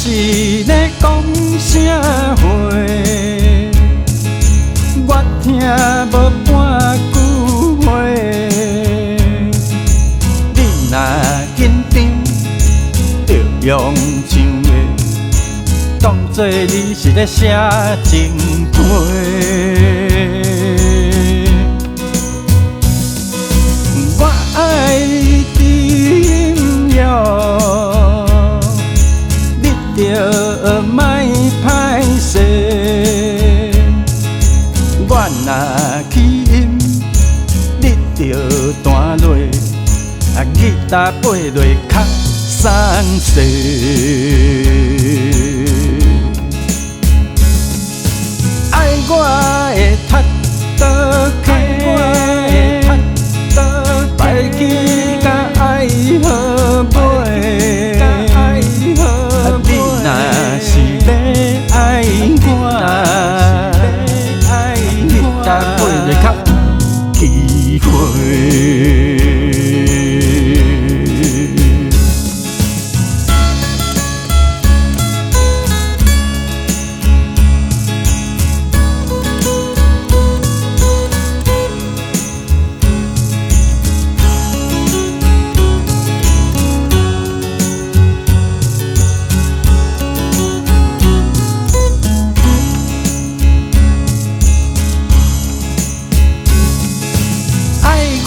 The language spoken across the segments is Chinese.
是咧讲啥话？我听无半句话。你若紧张，着用唱的，当作你是咧写情批。我爱你哟，你着莫歹势。我若起音，你着弹落，吉他飞落较散细。爱我的踢倒开，摆起甲爱好尾。你若是要爱我，吉他飞落较机会。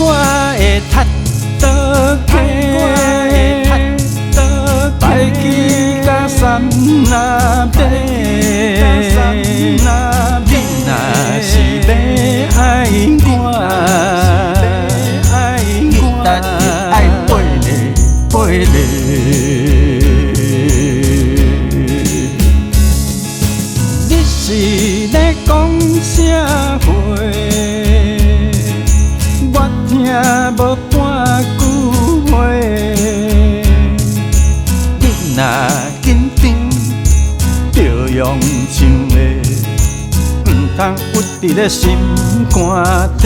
我会踢倒开，摆起甲山那边。你若是要爱我，吉他就爱飞咧。你是咧讲啥话？听无半句话，你若紧张，着用唱的，唔通屈伫咧心肝底。